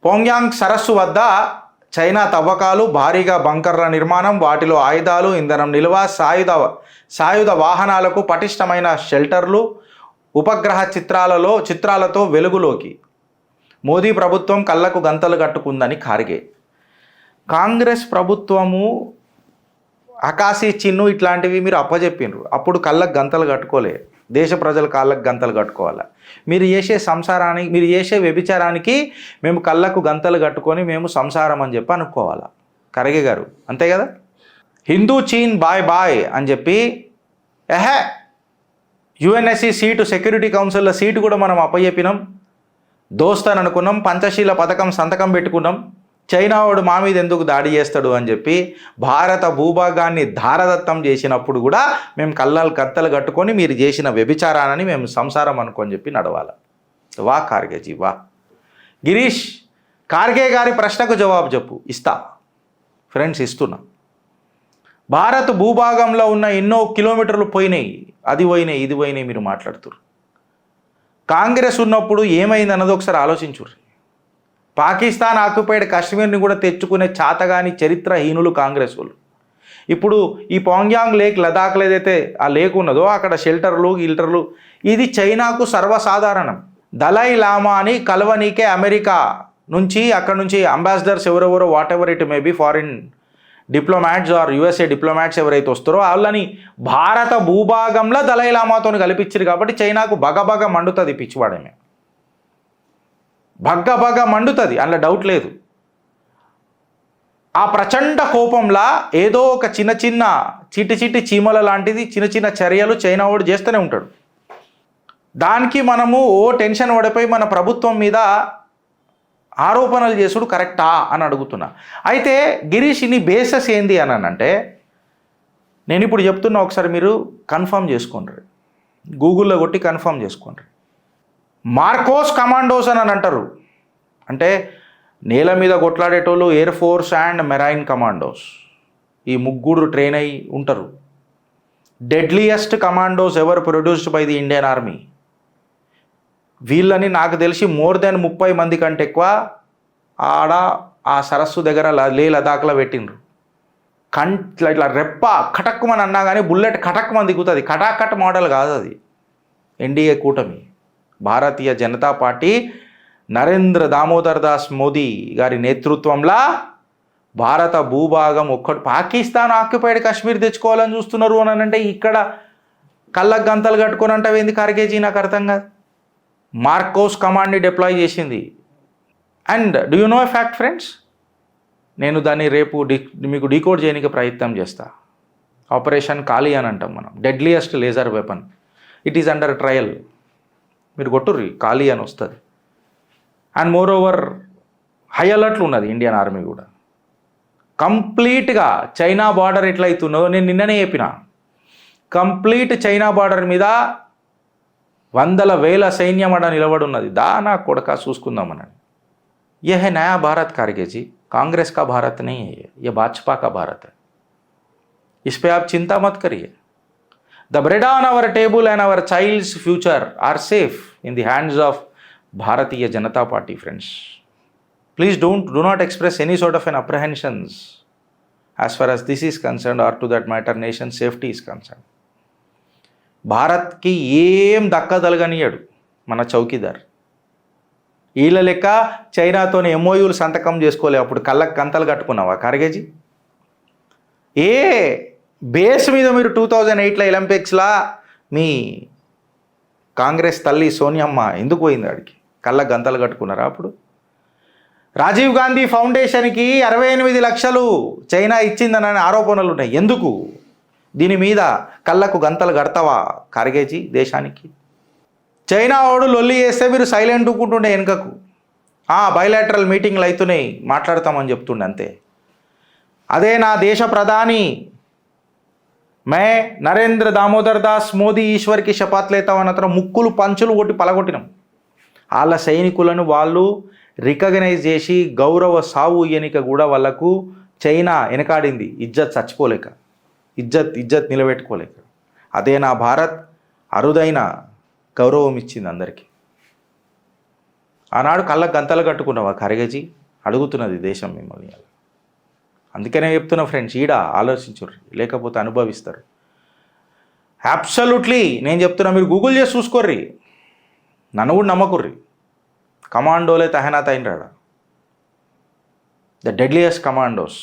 పోంగ్యాంగ్ సరస్సు వద్ద చైనా తవ్వకాలు, భారీగా బంకర్ల నిర్మాణం, వాటిలో ఆయుధాలు, ఇంధనం నిల్వ, సాయుధ వాహనాలకు పటిష్టమైన షెల్టర్లు, ఉపగ్రహ చిత్రాలతో వెలుగులోకి. మోదీ ప్రభుత్వం కళ్ళకు గంతలు కట్టుకుందని ఖార్గే. కాంగ్రెస్ ప్రభుత్వము అకాశీ చిన్ను ఇట్లాంటివి మీరు అప్పచెప్పినారు. అప్పుడు కళ్ళకు గంతలు కట్టుకోలే, దేశ ప్రజల కాళ్ళకు గంతలు కట్టుకోవాలా. మీరు చేసే సంసారానికి, మీరు చేసే వ్యభిచారానికి మేము కళ్ళకు గంతలు కట్టుకొని మేము సంసారం అని చెప్పి అనుకోవాలా. ఖర్గే గారు అంతే కదా. హిందూ చీన్ బాయ్ బాయ్ అని చెప్పి యుఎన్ఎస్సి సీటు, సెక్యూరిటీ కౌన్సిల్లో సీటు కూడా మనం అప్పచెప్పినాం, దోస్తని అనుకున్నాం, పంచశీల పథకం సంతకం పెట్టుకున్నాం. చైనా వాడు మా మీద ఎందుకు దాడి చేస్తాడు అని చెప్పి భారత భూభాగాన్ని ధారదత్తం చేసినప్పుడు కూడా మేము కత్తలు కట్టుకొని మీరు చేసిన వ్యభిచారాన్ని మేము సంసారం అనుకొని చెప్పి నడవాలి. వా ఖార్గేజీ వా. గిరీష్, ఖార్గే గారి ప్రశ్నకు జవాబు చెప్పు. ఇస్తా ఫ్రెండ్స్, ఇస్తున్నా. భారత్ భూభాగంలో ఉన్న ఎన్నో కిలోమీటర్లు పోయినాయి, అది పోయినాయి, ఇది పోయినాయి మీరు మాట్లాడుతున్నారు. కాంగ్రెస్ ఉన్నప్పుడు ఏమైంది అన్నది ఒకసారి ఆలోచించుర్రి. పాకిస్తాన్ ఆక్యుపైడ్ కాశ్మీర్ని కూడా తెచ్చుకునే చాతగాని చరిత్రహీనులు కాంగ్రెస్ వాళ్ళు. ఇప్పుడు ఈ పోంగ్యాంగ్ లేక్, లదాఖ్లో ఏదైతే ఆ లేక్ ఉన్నదో అక్కడ షెల్టర్లు గిల్టర్లు, ఇది చైనాకు సర్వసాధారణం. దలై లామాని కలవనీకే అమెరికా నుంచి, అక్కడ నుంచి అంబాసిడర్స్ ఎవరెవరో, whatever it may be, foreign diplomats or USA diplomats ఎవరైతే వస్తారో వాళ్ళని భారత భూభాగంలో దలై లామాతో కలిపించారు. కాబట్టి చైనాకు బగబగ మండుతుంది, పిచ్చివాడమే బగ్గ మండుతుంది, అందులో డౌట్ లేదు. ఆ ప్రచండ కోపంలా ఏదో ఒక చిన్న చిట్టి చీమల లాంటిది చిన్న చర్యలు చైనా వాడు చేస్తూనే ఉంటాడు. దానికి మనము టెన్షన్ పడిపోయి మన ప్రభుత్వం మీద ఆరోపణలు చేసుడు కరెక్టా అని అడుగుతున్నా. అయితే గిరీష్, నీ బేసెస్ ఏంది అని అంటే నేను ఇప్పుడు చెప్తున్నా, ఒకసారి మీరు కన్ఫర్మ్ చేసుకోండి, గూగుల్లో కొట్టి కన్ఫర్మ్ చేసుకోండి. మార్కోస్ కమాండోస్ అని అంటారు, అంటే నేల మీద కొట్లాడేటోళ్ళు air force and marine commandos. ఈ ముగ్గురు ట్రైన్ అయి ఉంటారు. Deadliest commandos ever produced by the Indian army. వీళ్ళని నాకు తెలిసి మోర్ దెన్ 30 మంది కంటే ఎక్కువ ఆడ ఆ సరస్సు దగ్గర లదాఖ్లో పెట్టిండ్రు. ఇట్లా రెప్ప కటక్కుమని అన్నా కానీ బుల్లెట్ కటక్కుమని దిగుతుంది. కటాకట్ మోడల్ కాదు అది. ఎన్డీఏ కూటమి, భారతీయ జనతా పార్టీ, నరేంద్ర దామోదర్ దాస్ మోదీ గారి నేతృత్వంలో భారత భూభాగం ఒక్కటి పాకిస్తాన్ ఆక్యుపైడ్ కాశ్మీర్ తెచ్చుకోవాలని చూస్తున్నారు అని అంటే ఇక్కడ కళ్ళకు గంతలు కట్టుకొని అంటావేంది ఖార్గేజీ, నాకు అర్థం కాదు. మార్కోస్ కమాండ్ని డిప్లాయ్ చేసింది. And do you know a fact friends, నేను దాన్ని రేపు మీకు డీకోడ్ చేయడానికి ప్రయత్నం చేస్తా. ఆపరేషన్ కాళీ అని అంటాం మనం, deadliest laser weapon. It is under trial. మీరు కొట్టుర్రి, కాళీ అని వస్తుంది. అండ్ మోర్ ఓవర్ హై అలర్ట్లు ఉన్నది ఇండియన్ ఆర్మీ కూడా. కంప్లీట్గా చైనా బార్డర్ ఎట్లయితున్నదో నేను నిన్ననే చెప్పిన, కంప్లీట్ చైనా బార్డర్ మీద 100,000 సైన్యం అడ నిలబడి ఉన్నది. నా కొడక చూసుకుందామని. ये है नया भारत खड़गे जी, कांग्रेस का भारत नहीं है, ये भाजपा का भारत है. इस पे आप चिंता मत करिए. The bread on our table and our child's future are safe in the hands of Bharatiya Janata Party, friends. Please do not express any sort of an apprehensions as far as this is concerned, or to that matter nation safety is concerned. భారత్కి ఏం దక్కదలగనియాడు మన చౌకీదార్. వీళ్ళ లెక్క చైనాతోని ఎంఓయూలు సంతకం చేసుకోలే. అప్పుడు కళ్ళకు గంతలు కట్టుకున్నావా ఖార్గేజీ? ఏ బేస్ మీద మీరు 2008లో ఒలింపిక్స్లా మీ కాంగ్రెస్ తల్లి సోనియమ్మ ఎందుకు పోయింది ఆడికి? కళ్ళకు గంతలు కట్టుకున్నారా? అప్పుడు రాజీవ్ గాంధీ ఫౌండేషన్కి 68 లక్షలు చైనా ఇచ్చిందనని ఆరోపణలు ఉన్నాయి. ఎందుకు? దీని మీద కళ్ళకు గంతలు కడతావా ఖార్గేజీ దేశానికి? చైనా వాడు లొల్లి చేస్తే మీరు సైలెంట్ ఊకుంటుండే వెనుకకు. బైలాటరల్ మీటింగ్లు అవుతున్నాయి, మాట్లాడతామని చెప్తుండే అంతే. అదే నా దేశ ప్రధాని మే నరేంద్ర దామోదర్ దాస్ మోదీ ఈశ్వర్కి శపథ్ లేతామని అతను ముక్కులు పంచులు కొట్టి పలగొట్టినాం. వాళ్ళ సైనికులను వాళ్ళు రికగ్నైజ్ చేసి గౌరవ సావు ఎన్నిక కూడా వాళ్ళకు చైనా వెనకాడింది, ఇజ్జత్ చచ్చిపోలేక, ఇజ్జత్ నిలబెట్టుకోలేక. అదే నా భారత్ అరుదైన గౌరవం ఇచ్చింది అందరికీ. ఆనాడు కళ్ళకు గంతలు కట్టుకున్నావా ఖర్గేజీ? అడుగుతున్నది దేశం మిమ్మల్ని. అందుకనే చెప్తున్నా ఫ్రెండ్స్, ఈడ ఆలోచించుర్రి, లేకపోతే అనుభవిస్తారు. అబ్సల్యూట్లీ నేను చెప్తున్నా, మీరు గూగుల్ చేసి చూసుకోర్రి, నన్ను కూడా నమ్మకుర్రి. కమాండోలే తహనాత్ అయినరాడ, ద డెడ్లియస్ట్ కమాండోస్.